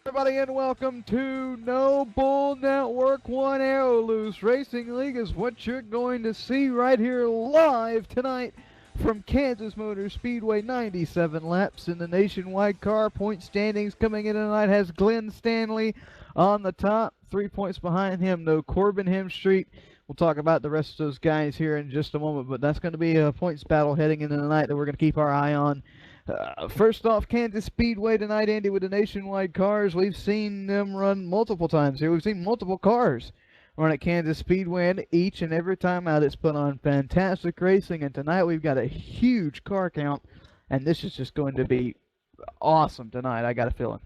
Everybody, and welcome to No Bull Network. One Aero Loose Racing League is what you're going to see right here live tonight from Kansas Motor Speedway. 97 laps in the nationwide car. Point standings coming in tonight has Glenn Stanley on the top. 3 points behind him, no Corbin Hemstreet. We'll talk about the rest of those guys here in just a moment, but that's going to be a points battle heading into the night that we're going to keep our eye on. First off, Kansas Speedway tonight, Andy, with the nationwide cars. We've seen them run multiple times here. We've seen multiple cars run at Kansas Speedway, and each and every time out it's put on fantastic racing. And tonight we've got a huge car count, and this is just going to be awesome tonight. I got a feeling.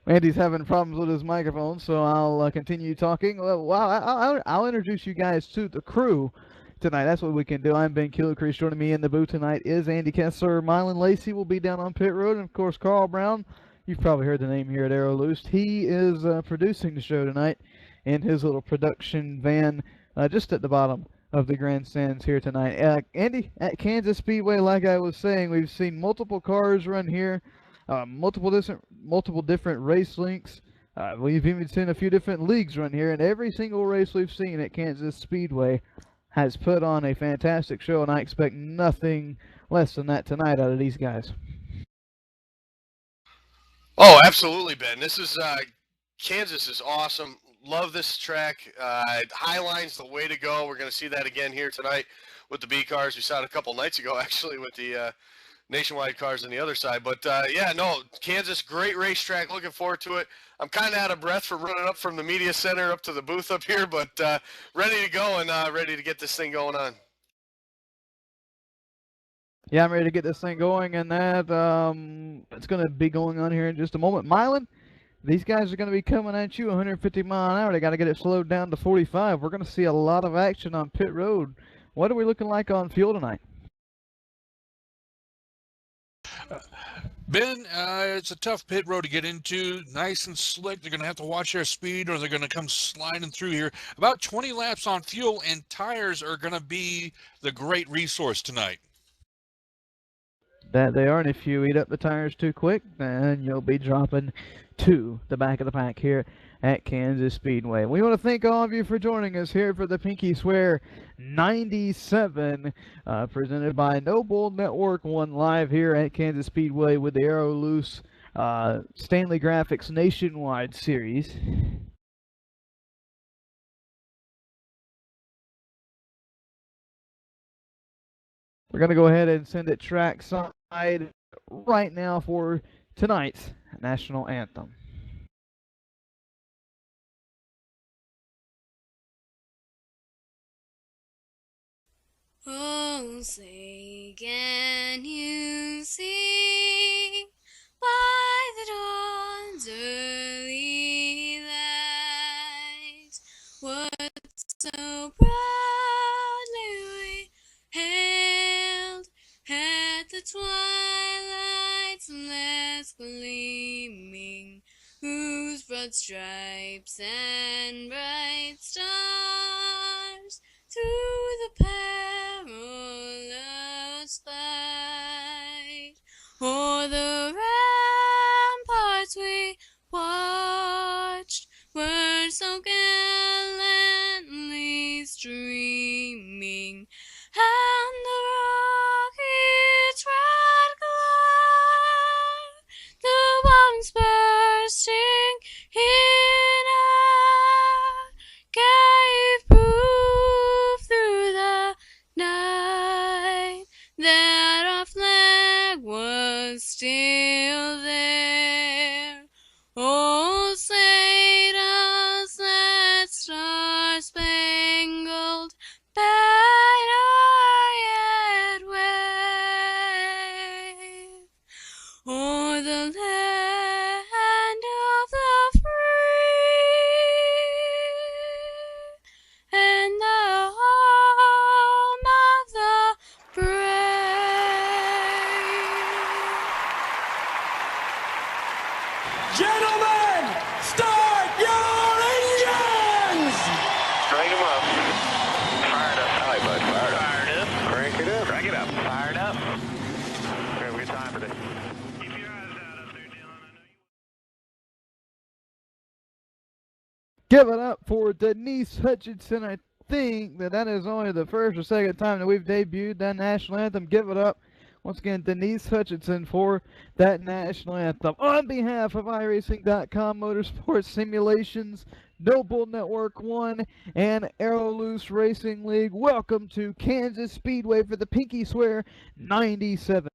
Andy's having problems with his microphone, so I'll continue talking. I'll introduce you guys to the crew tonight. That's what we can do. I'm Ben Killicrease. Joining me in the booth tonight is Andy Kessler. Mylan Lacey will be down on pit road, and of course Carl Brown. You've probably heard the name here at Aero Loose. He is producing the show tonight in his little production van just at the bottom of the grandstands here tonight. Andy, at Kansas Speedway, like I was saying, we've seen multiple cars run here. Multiple different race links. We've even seen a few different leagues run here, and every single race we've seen at Kansas Speedway has put on a fantastic show, and I expect nothing less than that tonight out of these guys. Oh, absolutely, Ben. This is Kansas is awesome. Love this track. Highline's the way to go. We're going to see that again here tonight with the B cars. We saw it a couple nights ago, actually, with the nationwide cars on the other side. But yeah, no, Kansas, great racetrack. Looking forward to it. I'm kind of out of breath from running up from the media center up to the booth up here, but ready to go and ready to get this thing going on. Yeah, I'm ready to get this thing going, and that it's going to be going on here in just a moment. Mylan, these guys are going to be coming at you 150 mile an hour. They got to get it slowed down to 45. We're going to see a lot of action on pit road. What are we looking like on fuel tonight? Ben, it's a tough pit road to get into. Nice and slick. They're going to have to watch their speed or they're going to come sliding through here. About 20 laps on fuel, and tires are going to be the great resource tonight. That they are, and if you eat up the tires too quick, then you'll be dropping to the back of the pack here at Kansas Speedway. We want to thank all of you for joining us here for the Pinkie Swear 97, presented by No Bull Network 1 live here at Kansas Speedway with the Aero Loose Stanley Graphics Nationwide Series. We're going to go ahead and send it trackside right now for tonight's national anthem. Oh, say, can you see by the dawn's early light what so proudly we hailed at the twilight's last gleaming, whose broad stripes and bright stars through the perilous fight o'er the ramparts we watched were so gallantly streaming, and the rockets red glare, the bombs bursting in air, gave Give it up for Denise Hutchinson. I think that is only the first or second time that we've debuted that national anthem. Give it up once again, Denise Hutchinson, for that national anthem. On behalf of iRacing.com Motorsports Simulations, Noble Network 1, and Aero Loose Racing League, welcome to Kansas Speedway for the Pinkie Swear 97.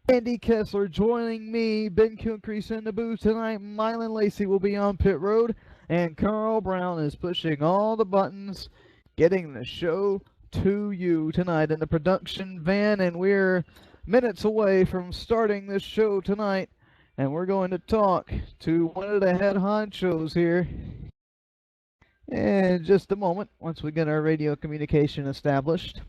Andy Kessler joining me, Ben Kilcrease in the booth tonight. Mylan Lacey will be on pit road, and Carl Brown is pushing all the buttons, getting the show to you tonight in the production van, and we're minutes away from starting this show tonight, and we're going to talk to one of the head honchos here in just a moment once we get our radio communication established.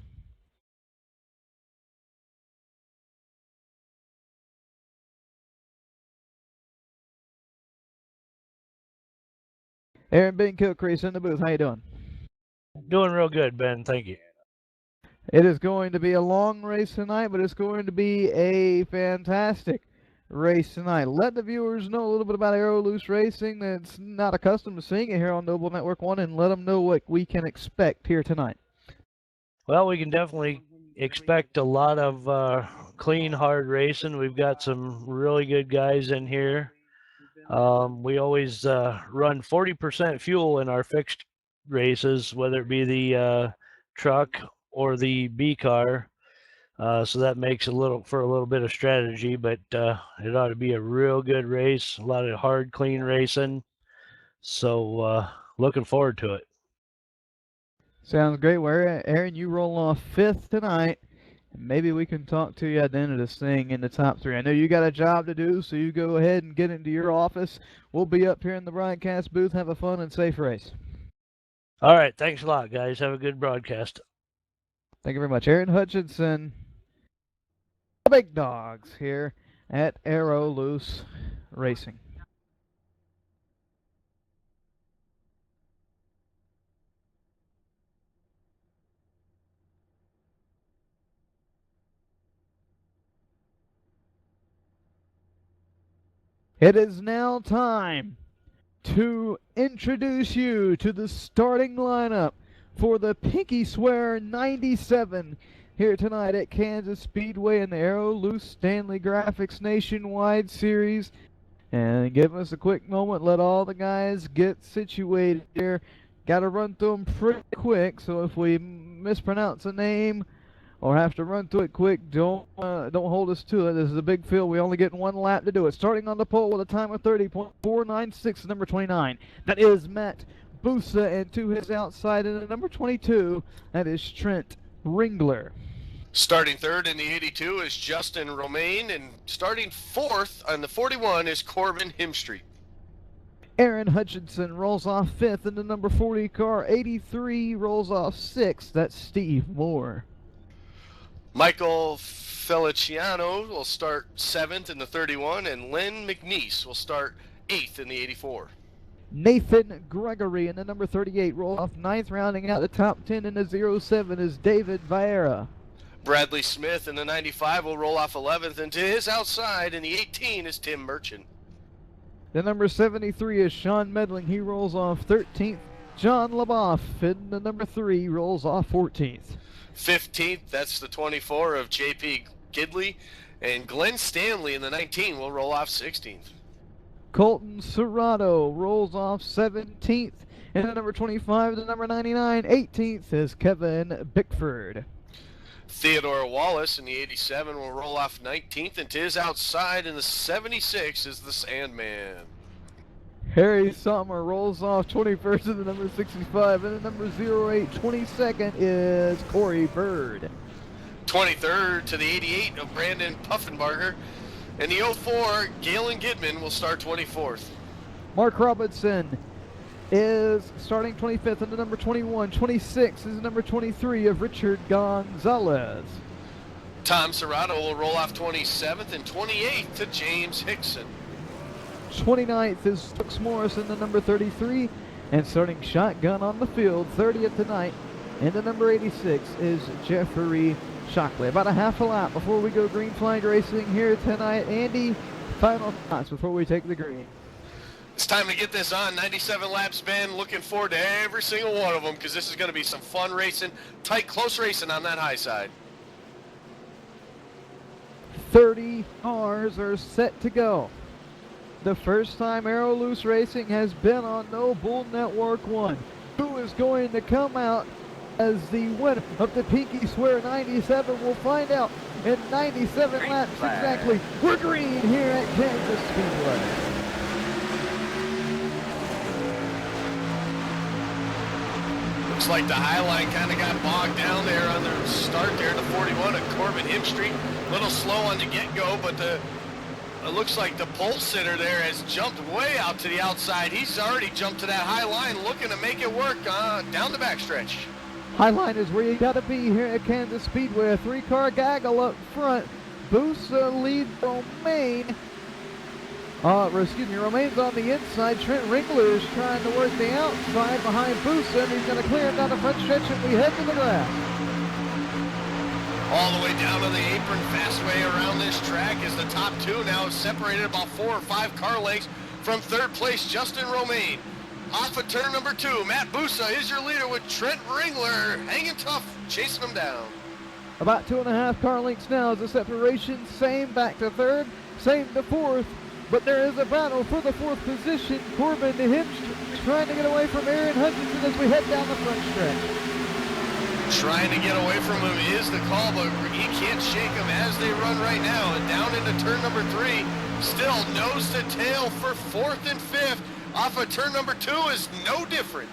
Aaron Ben Kilcrease in the booth. How you doing? Doing real good, Ben. Thank you. It is going to be a long race tonight, but it's going to be a fantastic race tonight. Let the viewers know a little bit about Aero Loose Racing that's not accustomed to seeing it here on Noble Network 1, and let them know what we can expect here tonight. Well, we can definitely expect a lot of clean, hard racing. We've got some really good guys in here. We always run 40% fuel in our fixed races, whether it be the truck or the B car. So that makes a little bit of strategy, but it ought to be a real good race, a lot of hard, clean racing. So looking forward to it. Sounds great. Well, Aaron, you roll off 5th tonight. Maybe we can talk to you at the end of this thing in the top 3. I know you got a job to do, so you go ahead and get into your office. We'll be up here in the broadcast booth. Have a fun and safe race. All right. Thanks a lot, guys. Have a good broadcast. Thank you very much. Aaron Hutchinson, the big dogs here at Aero Loose Racing. It is now time to introduce you to the starting lineup for the Pinkie Swear 97 here tonight at Kansas Speedway in the Aero Loose Stanley Graphics Nationwide Series. And give us a quick moment, let all the guys get situated here. Got to run through them pretty quick, so if we mispronounce a name or have to run through it quick, don't hold us to it. This is a big field. We only get 1 lap to do it. Starting on the pole with a time of 30.496, number 29. That is Matt Busa, and to his outside in the number 22, that is Trent Ringler. Starting 3rd in the 82 is Justin Romaine, and starting 4th on the 41 is Corbin Himstreet. Aaron Hutchinson rolls off 5th in the number 40 car. 83 rolls off 6th. That's Steve Moore. Michael Feliciano will start 7th in the 31, and Lynn McNeese will start 8th in the 84. Nathan Gregory in the number 38 rolls off 9th, rounding out the top 10 in the 07 is David Vieira. Bradley Smith in the 95 will roll off 11th, and to his outside in the 18 is Tim Merchant. The number 73 is Sean Medling. He rolls off 13th. John LaBoff in the number 3 rolls off 14th. 15th, that's the 24 of J.P. Gidley, and Glenn Stanley in the 19 will roll off 16th. Colton Serrato rolls off 17th. And the number 25, the number 99, 18th is Kevin Bickford. Theodore Wallace in the 87 will roll off 19th, and to his outside in the 76 is the Sandman. Harry Sommer rolls off 21st in the number 65, and the number 08, 22nd is Corey Bird. 23rd to the 88 of Brandon Puffenbarger, and the 04, Galen Gidman will start 24th. Mark Robinson is starting 25th in the number 21. 26 is the number 23 of Richard Gonzalez. Tom Serrato will roll off 27th, and 28th to James Hickson. 29th is Brooks Morris in the number 33, and starting shotgun on the field, 30th tonight, and the number 86 is Jeffrey Shockley. About a half a lap before we go green flag racing here tonight. Andy, final thoughts before we take the green. It's time to get this on. 97 laps, Ben. Looking forward to every single one of them because this is going to be some fun racing, tight, close racing on that high side. 30 cars are set to go. The first time Aero Loose Racing has been on No Bull Network 1. Who is going to come out as the winner of the Pinkie Swear 97? We'll find out in 97 laps exactly. We're green here at Kansas Speedway. Looks like the high line kind of got bogged down there on the start there, the 41 at Corbin Him Street. A little slow on the get-go, but it looks like the pole sitter there has jumped way out to the outside. He's already jumped to that high line, looking to make it work down the backstretch. High line is where you got to be here at Kansas Speedway. A three-car gaggle up front. Busa leads Romaine. Romain's on the inside. Trent Ringler is trying to work the outside behind Busa, and he's going to clear him down the front stretch, and we head to the grass. All the way down to the apron, fast way around this track is the top two now separated about 4 or 5 car lengths from third place, Justin Romaine. Off of turn number 2, Matt Busa is your leader with Trent Ringler hanging tough, chasing him down. About 2.5 car lengths now is the separation. Same back to third, same to fourth. But there is a battle for the 4th position. Corbin to him trying to get away from Aaron Hutchinson as we head down the front stretch. Trying to get away from him is the call, but he can't shake him as they run right now. And down into turn number 3, still nose to tail for 4th and 5th. Off of turn number 2 is no different.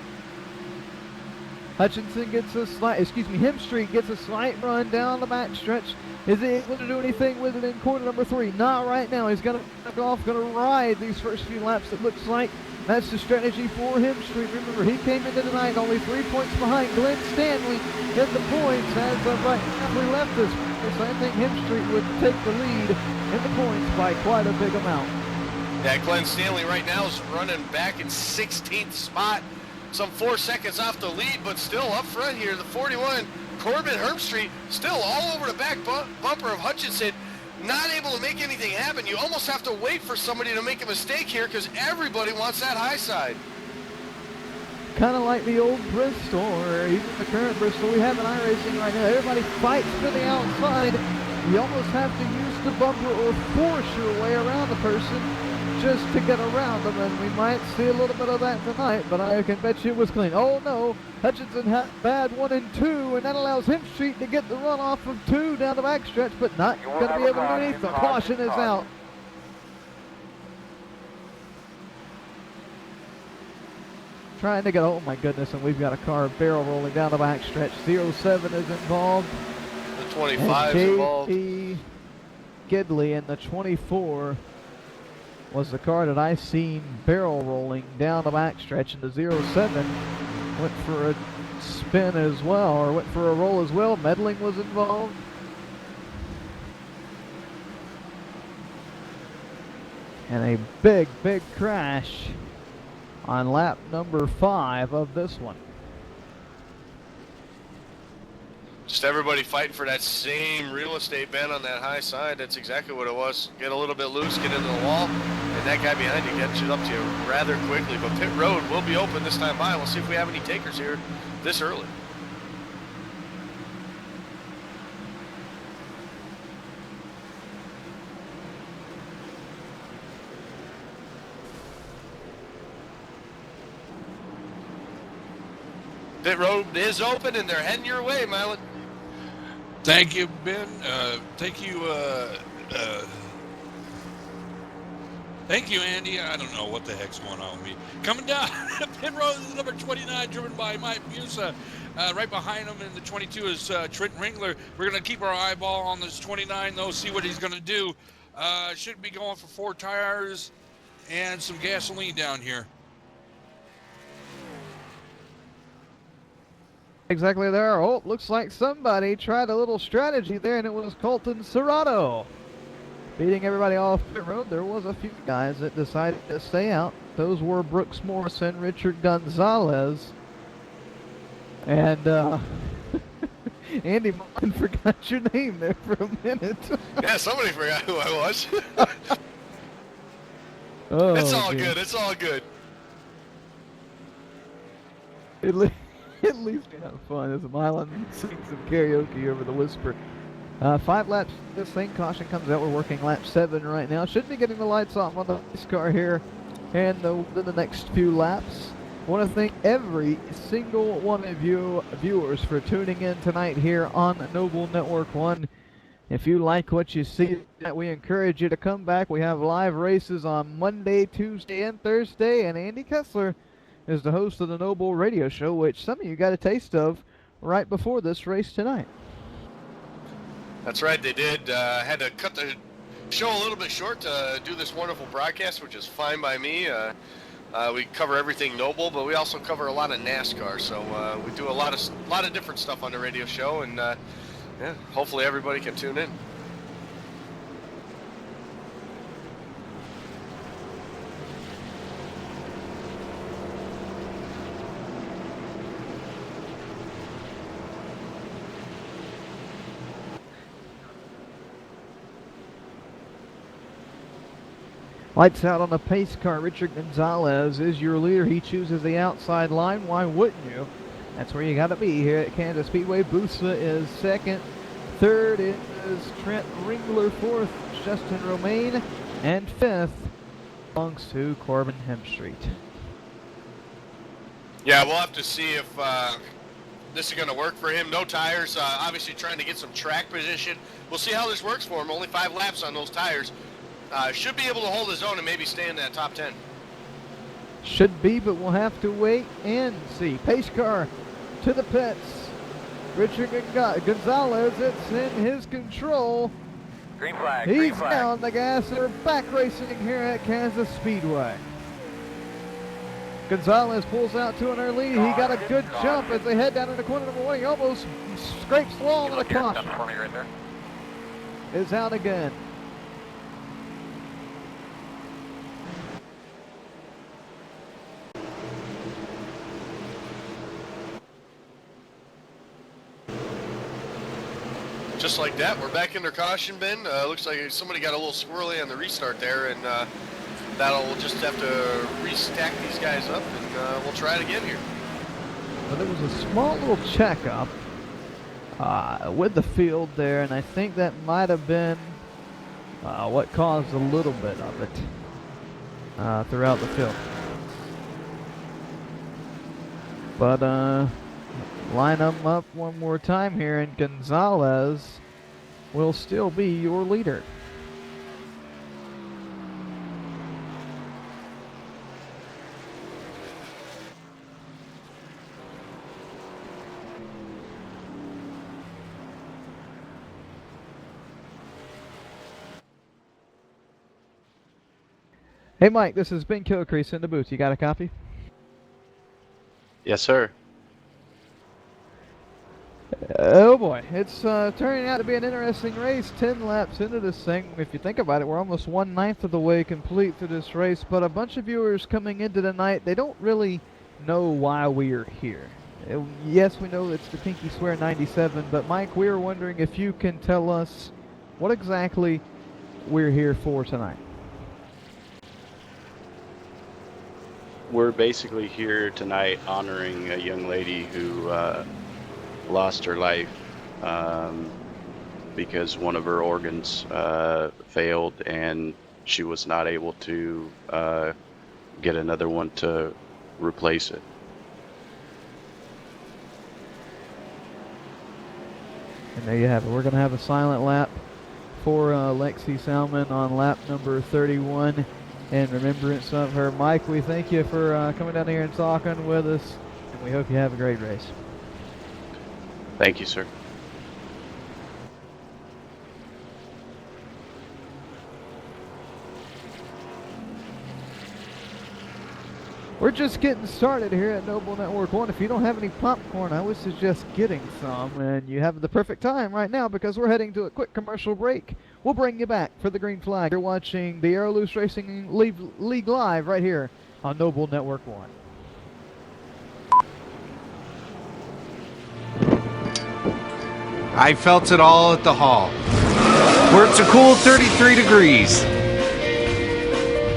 Hutchinson gets a slight, Him Street gets a slight run down the backstretch. Is he able to do anything with it in corner number 3? Not right now. He's going to back off, going to ride these first few laps, it looks like. That's the strategy for Him Street. Remember, he came into tonight only 3 points behind Glenn Stanley in the points as of right now we left this. So I think Him Street would take the lead in the points by quite a big amount. Yeah, Glenn Stanley right now is running back in 16th spot. Some 4 seconds off the lead, but still up front here. The 41, Corbin Hermstreet, still all over the back bumper of Hutchinson. Not able to make anything happen. You almost have to wait for somebody to make a mistake here because everybody wants that high side. Kind of like the old Bristol, or even the current Bristol we have in iRacing right now. Everybody fights to the outside. You almost have to use the bumper or force your way around the person just to get around them, and we might see a little bit of that tonight, but I can bet you it was clean. Oh no, Hutchinson had bad 1 and 2, and that allows Him Street to get the run off of 2 down the backstretch, but not going to be able to do anything. Caution is out. Trying to get, oh my goodness, and we've got a car barrel rolling down the backstretch. 07 is involved. The 25 is involved. Gidley in the 24 was the car that I seen barrel rolling down the backstretch, and the 07 went for a spin as well, or went for a roll as well. Meddling was involved. And a big, big crash on lap number 5 of this one. Just everybody fighting for that same real estate, Ben, on that high side. That's exactly what it was. Get a little bit loose, get into the wall, and that guy behind you gets it up to you rather quickly. But pit road will be open this time by. We'll see if we have any takers here this early. Pit road is open, and they're heading your way, Mylon. Thank you, Ben. Thank you, Andy. I don't know what the heck's going on with me. Coming down pit road is number 29, driven by Mike Busa. Right behind him in the 22 is Trent Ringler. We're going to keep our eyeball on this 29, though, see what he's going to do. Should be going for 4 tires and some gasoline down here. Exactly there. Oh, looks like somebody tried a little strategy there, and it was Colton Serrato beating everybody off pit road. There was a few guys that decided to stay out. Those were Brooks Morrison, Richard Gonzalez, and Andy Martin forgot your name there for a minute. Yeah, somebody forgot who I was. Oh, It's all dear. good. It's all good. At least we have fun. There's a mile and sing some karaoke over the whisper. 5 laps. This thing, caution comes out. We're working lap 7 right now. Should be getting the lights off on the race car here, and the next few laps. I want to thank every single one of you viewers for tuning in tonight here on Noble Network 1. If you like what you see, we encourage you to come back. We have live races on Monday, Tuesday, and Thursday, and Andy Kessler is the host of the Noble Radio Show, which some of you got a taste of right before this race tonight. That's right, they did. Had to cut the show a little bit short to do this wonderful broadcast, which is fine by me. We cover everything Noble, but we also cover a lot of NASCAR. So we do a lot of different stuff on the radio show, and yeah, hopefully everybody can tune in. Lights out on the pace car. Richard Gonzalez is your leader. He chooses the outside line. Why wouldn't you? That's where you got to be here at Kansas Speedway. Busa is second. Third is Trent Ringler. Fourth, Justin Romaine. And fifth belongs to Corbin Hemstreet. Yeah, we'll have to see if this is going to work for him. No tires. Obviously trying to get some track position. We'll see how this works for him. Only 5 laps on those tires. Should be able to hold his own and maybe stay in that top 10. Should be, but we'll have to wait and see. Pace car to the pits. Richard Gonzalez, it's in his control. Green flag. He's Green flag. down the gas. They're back racing here at Kansas Speedway. Gonzalez pulls out to an early lead. He got a good jump as they head down into corner number 1. He almost scrapes the wall on the caution. Right there. Is out again. Just like that, we're back in their caution bin. Looks like somebody got a little squirrely on the restart there, and we'll just have to restack these guys up, and we'll try it again here. Well, there was a small little checkup with the field there, and I think that might have been what caused a little bit of it throughout the field. But line them up one more time here, and Gonzalez will still be your leader. Hey Mike, this is Ben Kilcrease in the booth. You got a copy? Yes, sir. Oh boy, it's turning out to be an interesting race. 10 laps into this thing. If you think about it, we're almost 1/9 of the way complete through this race, but a bunch of viewers coming into the night, they don't really know why we are here. Yes, we know it's the Pinkie Swear 97, but Mike, we were wondering if you can tell us what exactly we're here for tonight. We're basically here tonight honoring a young lady who lost her life because one of her organs failed and she was not able to get another one to replace it. And there you have it. We're going to have a silent lap for Lexi Salmon on lap number 31 in remembrance of her. Mike, we thank you for coming down here and talking with us, and we hope you have a great race. Thank you, sir. We're just getting started here at Noble Network 1. If you don't have any popcorn, I would suggest getting some, and you have the perfect time right now because we're heading to a quick commercial break. We'll bring you back for the green flag. You're watching the Aero Racing League live right here on Noble Network 1. I felt it all at the hall, where it's a cool 33 degrees.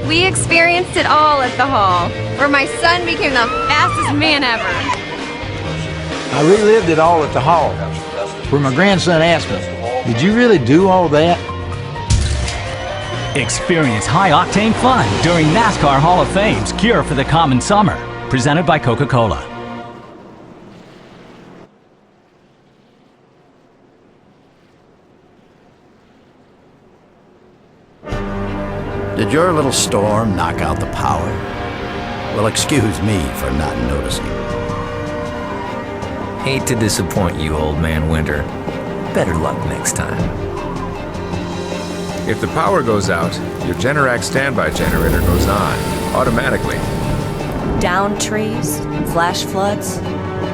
We experienced it all at the hall, where my son became the fastest man ever. I relived it all at the hall, where my grandson asked me, "Did you really do all that?" Experience high-octane fun during NASCAR Hall of Fame's Cure for the Common Summer, presented by Coca-Cola. Did your little storm knock out the power? Well, excuse me for not noticing. Hate to disappoint you, old man Winter. Better luck next time. If the power goes out, your Generac standby generator goes on, automatically. Down trees? Flash floods?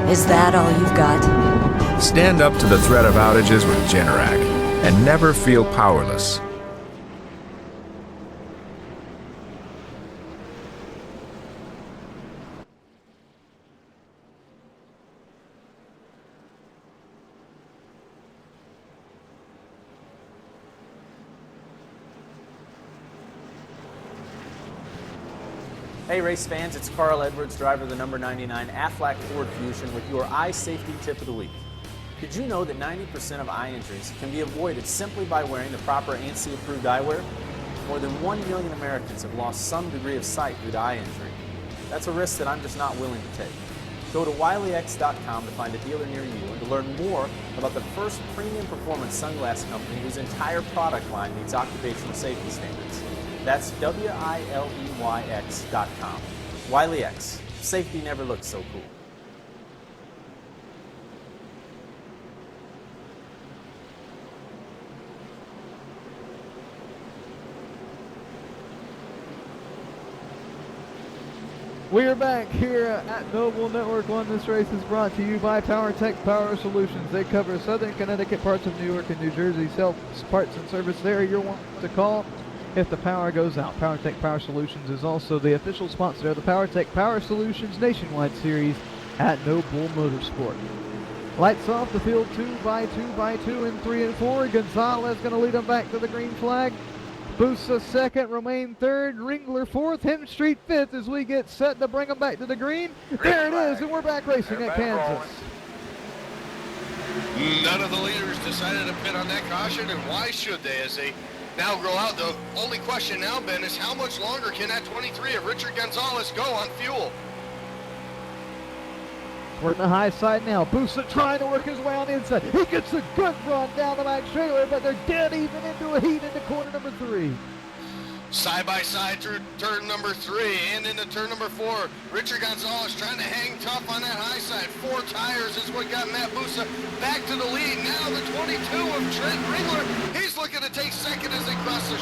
Is that all you've got? Stand up to the threat of outages with Generac and never feel powerless. Hey race fans, it's Carl Edwards, driver of the number 99 Aflac Ford Fusion with your eye safety tip of the week. Did you know that 90% of eye injuries can be avoided simply by wearing the proper ANSI approved eyewear? More than 1 million Americans have lost some degree of sight due to eye injury. That's a risk that I'm just not willing to take. Go to wileyx.com to find a dealer near you and to learn more about the first premium performance sunglass company whose entire product line meets occupational safety standards. That's WILEYX.com. Wiley X. Safety never looked so cool. We are back here at Noble Network 1. This race is brought to you by PowerTech Power Solutions. They cover Southern Connecticut, parts of New York, and New Jersey. Sell parts and service there. You're one to call if the power goes out. PowerTech Power Solutions is also the official sponsor of the PowerTech Power Solutions Nationwide Series at Noble Motorsport. Lights off the field 2x2 and 3 and 4. Gonzalez going to lead them back to the green flag. Busa second, Romaine third, Ringler fourth, Hemstreet fifth as we get set to bring them back to the green. There it is, and we're back racing at Kansas. None of the leaders decided to pit on that caution, and why should they as they now grow out? The only question now, Ben, is how much longer can that 23 of Richard Gonzalez go on fuel? We're in the high side now. Busa trying to work his way on the inside. He gets a good run down the back trailer, but they're dead even into a heat into corner number 3. Side by side through turn number 3 and into turn number 4. Richard Gonzalez trying to hang tough on that high side. 4 tires is what got Matt Busa back to the lead. Now the 22 of Trent Ringler. He's looking to take second as they cross the